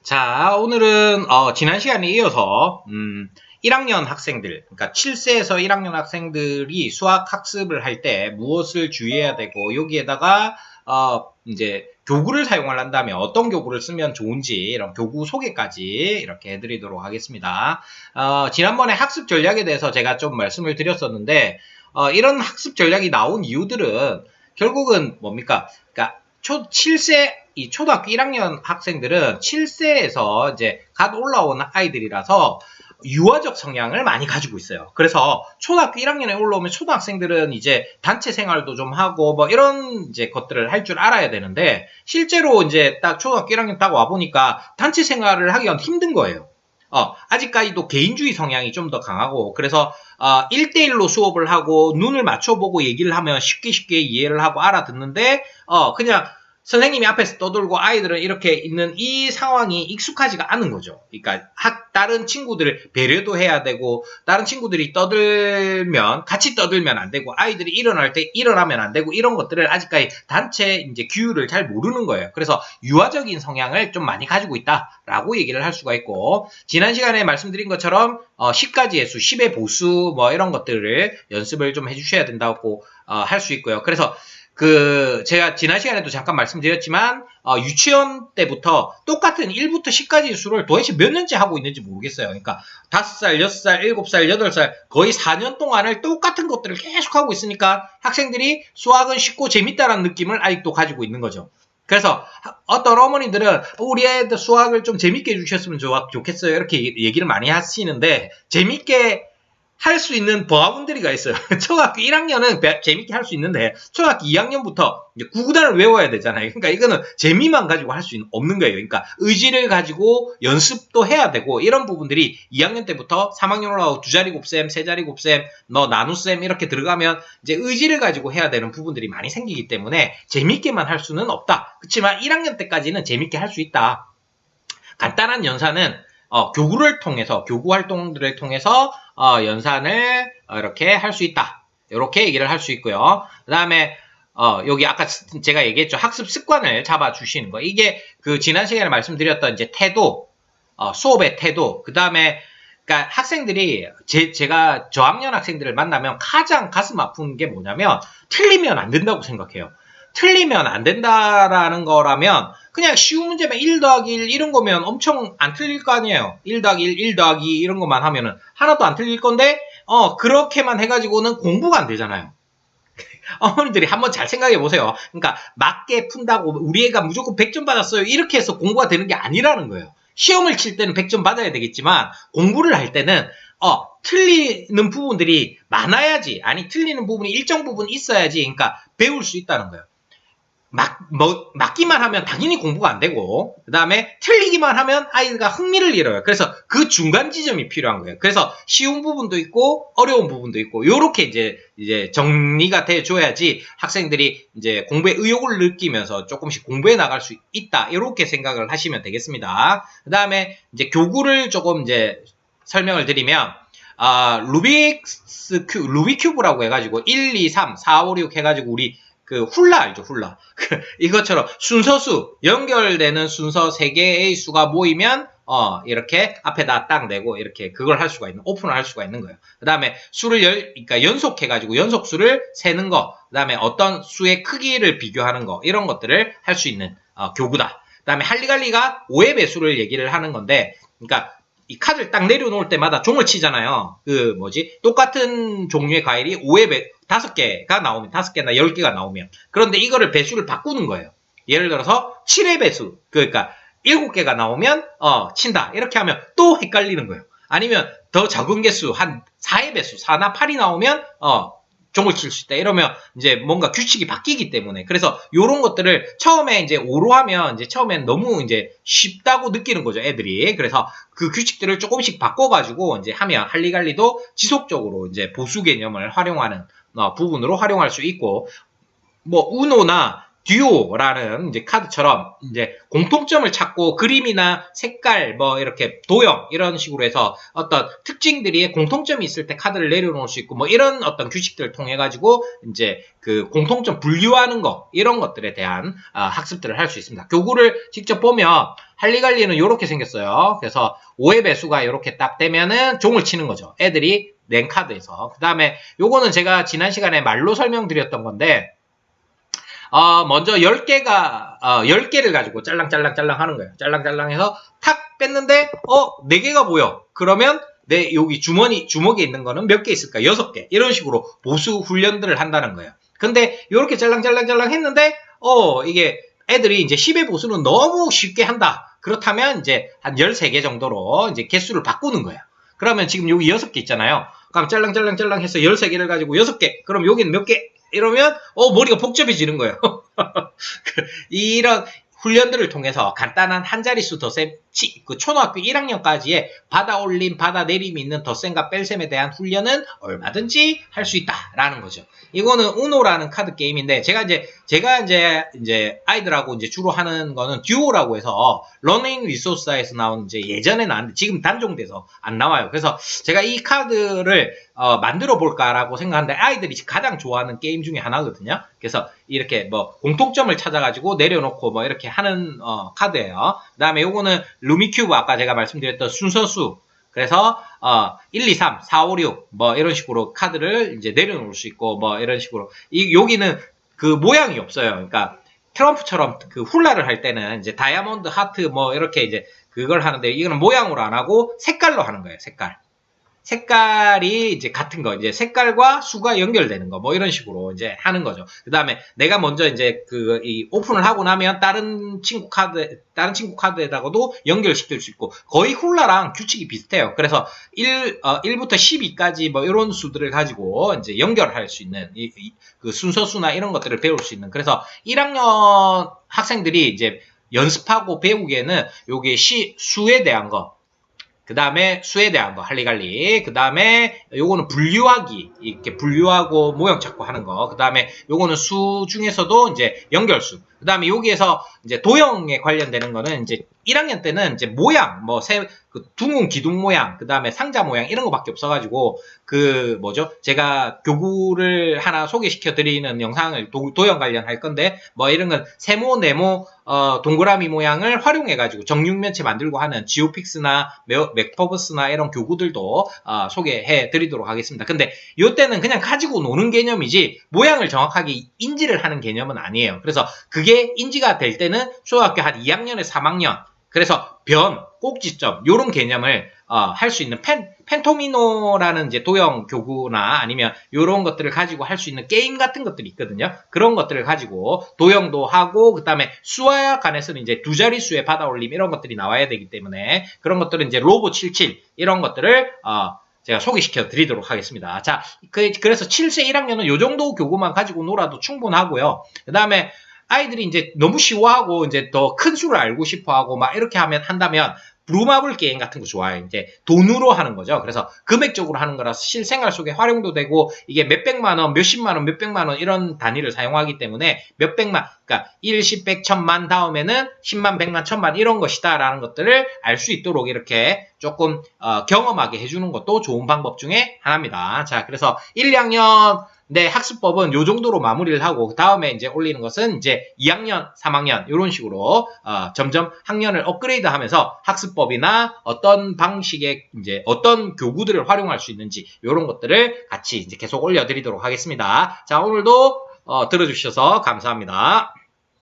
자, 오늘은 지난 시간에 이어서 1학년 학생들, 그러니까 7세에서 1학년 학생들이 수학 학습을 할 때 무엇을 주의해야 되고 여기에다가 이제 교구를 사용을 한다면 어떤 교구를 쓰면 좋은지 이런 교구 소개까지 이렇게 해드리도록 하겠습니다. 지난번에 학습 전략에 대해서 제가 좀 말씀을 드렸었는데 이런 학습 전략이 나온 이유들은 결국은 뭡니까? 그러니까 7세 이 초등학교 1학년 학생들은 7세에서 이제 갓 올라온 아이들이라서 유아적 성향을 많이 가지고 있어요. 그래서 초등학교 1학년에 올라오면 초등학생들은 이제 단체 생활도 좀 하고 뭐 이런 이제 것들을 할 줄 알아야 되는데 실제로 이제 딱 초등학교 1학년 딱 와보니까 단체 생활을 하기가 힘든 거예요. 아직까지도 개인주의 성향이 좀 더 강하고 그래서 1대1로 수업을 하고 눈을 맞춰보고 얘기를 하면 쉽게 이해를 하고 알아듣는데 그냥 선생님이 앞에서 떠들고 아이들은 이렇게 있는 이 상황이 익숙하지가 않은 거죠. 그러니까 다른 친구들을 배려도 해야 되고 다른 친구들이 떠들면 같이 떠들면 안 되고 아이들이 일어날 때 일어나면 안 되고 이런 것들을 아직까지 단체 이제 규율을 잘 모르는 거예요. 그래서 유아적인 성향을 좀 많이 가지고 있다라고 얘기를 할 수가 있고 지난 시간에 말씀드린 것처럼 10가지의 수, 10의 보수 뭐 이런 것들을 연습을 좀 해주셔야 된다고 할 수 있고요. 그래서 제가 지난 시간에도 잠깐 말씀드렸지만, 유치원 때부터 똑같은 1부터 10까지의 수를 도대체 몇 년째 하고 있는지 모르겠어요. 그러니까, 5살, 6살, 7살, 8살, 거의 4년 동안을 똑같은 것들을 계속 하고 있으니까 학생들이 수학은 쉽고 재밌다라는 느낌을 아직도 가지고 있는 거죠. 그래서 어떤 어머니들은 우리 애들 수학을 좀 재밌게 해주셨으면 좋겠어요. 이렇게 얘기를 많이 하시는데, 재밌게 할 수 있는 바운드리가 있어요. 초등학교 1학년은 재밌게 할 수 있는데 초등학교 2학년부터 이제 구구단을 외워야 되잖아요. 그러니까 이거는 재미만 가지고 할 수 없는 거예요. 그러니까 의지를 가지고 연습도 해야 되고 이런 부분들이 2학년 때부터 3학년 올라가고 2자리 곱셈, 3자리 곱셈, 나눗셈 이렇게 들어가면 이제 의지를 가지고 해야 되는 부분들이 많이 생기기 때문에 재밌게만 할 수는 없다. 그렇지만 1학년 때까지는 재밌게 할 수 있다. 간단한 연산은 교구를 통해서 교구 활동들을 통해서 연산을 이렇게 할 수 있다. 이렇게 얘기를 할 수 있고요. 그 다음에 여기 아까 제가 얘기했죠. 학습 습관을 잡아주시는 거. 이게 지난 시간에 말씀드렸던 이제 태도, 수업의 태도, 그 다음에 그러니까 학생들이 제가 저학년 학생들을 만나면 가장 가슴 아픈 게 뭐냐면 틀리면 안 된다고 생각해요. 틀리면 안 된다라는 거라면 그냥 쉬운 문제면 1 더하기 1 이런 거면 엄청 안 틀릴 거 아니에요. 1 더하기 1, 1 더하기 2 이런 것만 하면은 하나도 안 틀릴 건데 그렇게만 해가지고는 공부가 안 되잖아요. 어머니들이 한번 잘 생각해 보세요. 그러니까 맞게 푼다고 우리 애가 무조건 100점 받았어요. 이렇게 해서 공부가 되는 게 아니라는 거예요. 시험을 칠 때는 100점 받아야 되겠지만 공부를 할 때는 틀리는 부분들이 많아야지 아니 틀리는 부분이 일정 부분 있어야지 그러니까 배울 수 있다는 거예요. 맞기만 하면 당연히 공부가 안 되고, 그 다음에 틀리기만 하면 아이가 흥미를 잃어요. 그래서 그 중간 지점이 필요한 거예요. 그래서 쉬운 부분도 있고, 어려운 부분도 있고, 요렇게 이제 정리가 돼줘야지 학생들이 이제 공부에 의욕을 느끼면서 조금씩 공부해 나갈 수 있다. 이렇게 생각을 하시면 되겠습니다. 그 다음에 이제 교구를 조금 이제 설명을 드리면, 루빅 큐브라고 해가지고 1, 2, 3, 4, 5, 6 해가지고 우리 훌라 알죠? 훌라. 이것처럼 순서수, 연결되는 순서 3개의 수가 모이면, 이렇게 앞에다 딱 내고, 이렇게 그걸 할 수가 있는, 오픈을 할 수가 있는 거예요. 그 다음에 그러니까 연속해가지고 연속수를 세는 거, 그 다음에 어떤 수의 크기를 비교하는 거, 이런 것들을 할 수 있는, 교구다. 그 다음에 할리갈리가 5의 배수를 얘기를 하는 건데, 그러니까 이 카드를 딱 내려놓을 때마다 종을 치잖아요. 똑같은 종류의 과일이 5개가 나오면, 5개나 10개가 나오면. 그런데 이거를 배수를 바꾸는 거예요. 예를 들어서 7의 배수, 그러니까 7개가 나오면, 친다. 이렇게 하면 또 헷갈리는 거예요. 아니면 더 적은 개수, 한 4의 배수, 4나 8이 나오면, 종을 칠 수 있다. 이러면 이제 뭔가 규칙이 바뀌기 때문에. 그래서 요런 것들을 처음에 이제 5로 하면 이제 처음엔 너무 이제 쉽다고 느끼는 거죠, 애들이. 그래서 그 규칙들을 조금씩 바꿔가지고 이제 하면 할리갈리도 지속적으로 이제 보수 개념을 활용하는 부분으로 활용할 수 있고, 뭐, 우노나 듀오라는 이제 카드처럼 이제 공통점을 찾고 그림이나 색깔 뭐 이렇게 도형 이런 식으로 해서 어떤 특징들이 공통점이 있을 때 카드를 내려놓을 수 있고 뭐 이런 어떤 규칙들을 통해 가지고 이제 그 공통점 분류하는 거 이런 것들에 대한 학습들을 할 수 있습니다. 교구를 직접 보면 할리갈리는 이렇게 생겼어요. 그래서 5의 배수가 이렇게 딱 되면은 종을 치는 거죠. 애들이 낸 카드에서. 그 다음에 요거는 제가 지난 시간에 말로 설명드렸던 건데 먼저 10개를 가지고 짤랑짤랑짤랑 하는 거예요. 짤랑짤랑 해서 탁 뺐는데, 4개가 보여. 그러면 내 여기 주먹에 있는 거는 몇 개 있을까? 6개. 이런 식으로 보수 훈련들을 한다는 거예요. 근데 이렇게 짤랑짤랑짤랑 했는데, 이게 애들이 이제 10의 보수는 너무 쉽게 한다. 그렇다면 이제 한 13개 정도로 이제 개수를 바꾸는 거예요. 그러면 지금 여기 6개 있잖아요. 그럼 짤랑짤랑짤랑 해서 13개를 가지고 6개. 그럼 여기는 몇 개? 이러면 머리가 복잡해지는 거예요. 이런 훈련들을 통해서 간단한 한 자릿수 덧셈, 그 초등학교 1학년까지의 받아올림, 받아내림이 있는 덧셈과 뺄셈에 대한 훈련은 얼마든지 할 수 있다라는 거죠. 이거는 우노라는 카드 게임인데 제가 이제 아이들하고 이제 주로 하는 거는 듀오라고 해서 러닝 리소스에서 나온 이제 예전에 나왔는데 지금 단종돼서 안 나와요. 그래서 제가 이 카드를 만들어 볼까라고 생각하는데 아이들이 가장 좋아하는 게임 중에 하나거든요. 그래서 이렇게 뭐 공통점을 찾아가지고 내려놓고 뭐 이렇게 하는 카드예요. 그다음에 요거는 루미큐브 아까 제가 말씀드렸던 순서수. 그래서 1, 2, 3, 4, 5, 6 뭐 이런 식으로 카드를 이제 내려놓을 수 있고 뭐 이런 식으로 여기는 그 모양이 없어요. 그러니까 트럼프처럼 그 훌라를 할 때는 이제 다이아몬드, 하트 뭐 이렇게 이제 그걸 하는데 이거는 모양으로 안 하고 색깔로 하는 거예요. 색깔이 이제 같은 거, 이제 색깔과 수가 연결되는 거, 뭐 이런 식으로 이제 하는 거죠. 그 다음에 내가 먼저 이제 이 오픈을 하고 나면 다른 친구 카드에다가도 연결시킬 수 있고, 거의 훌라랑 규칙이 비슷해요. 그래서 1부터 12까지 뭐 이런 수들을 가지고 이제 연결할 수 있는, 그 순서수나 이런 것들을 배울 수 있는, 그래서 1학년 학생들이 이제 연습하고 배우기에는 요게 수에 대한 거, 그 다음에 수에 대한 거, 할리갈리. 그 다음에 요거는 분류하기. 이렇게 분류하고 모형 찾고 하는 거. 그 다음에 요거는 수 중에서도 이제 연결수. 그 다음에 여기에서 이제 도형에 관련되는 거는 이제 1학년 때는 이제 모양, 그 둥근 기둥 모양, 그 다음에 상자 모양 이런 거밖에 없어가지고 제가 교구를 하나 소개시켜 드리는 영상을 도형 관련할 건데 뭐 이런 건 세모, 네모, 동그라미 모양을 활용해가지고 정육면체 만들고 하는 지오픽스나 맥퍼버스나 이런 교구들도 소개해 드리도록 하겠습니다. 근데 이때는 그냥 가지고 노는 개념이지 모양을 정확하게 인지를 하는 개념은 아니에요. 그래서 그게 인지가 될 때는 초등학교 한 2학년에서 3학년, 그래서 변, 꼭지점 요런 개념을 할 수 있는 펜토미노라는 이제 도형 교구나 아니면 요런 것들을 가지고 할 수 있는 게임 같은 것들이 있거든요. 그런 것들을 가지고 도형도 하고 그다음에 수와 관해서는 이제 두 자릿수의 받아올림 이런 것들이 나와야 되기 때문에 그런 것들은 이제 로보 77 이런 것들을 제가 소개시켜 드리도록 하겠습니다. 자, 그래서 7세 1학년은 요 정도 교구만 가지고 놀아도 충분하고요. 그다음에 아이들이 이제 너무 쉬워하고 이제 더 큰 수를 알고 싶어하고 막 이렇게 한다면 브루마블 게임 같은 거 좋아요. 이제 돈으로 하는 거죠. 그래서 금액적으로 하는 거라서 실생활 속에 활용도 되고 이게 몇백만 원, 몇십만 원, 몇백만 원 이런 단위를 사용하기 때문에 몇백만, 그러니까 1, 10, 100, 1000만 다음에는 10만, 100만, 1000만 이런 것이다라는 것들을 알 수 있도록 이렇게 조금 경험하게 해주는 것도 좋은 방법 중에 하나입니다. 자, 그래서 1, 2학년 네, 학습법은 요 정도로 마무리를 하고 그 다음에 이제 올리는 것은 이제 2학년, 3학년 이런 식으로 점점 학년을 업그레이드하면서 학습법이나 어떤 방식의 이제 어떤 교구들을 활용할 수 있는지 이런 것들을 같이 이제 계속 올려드리도록 하겠습니다. 자, 오늘도 들어주셔서 감사합니다.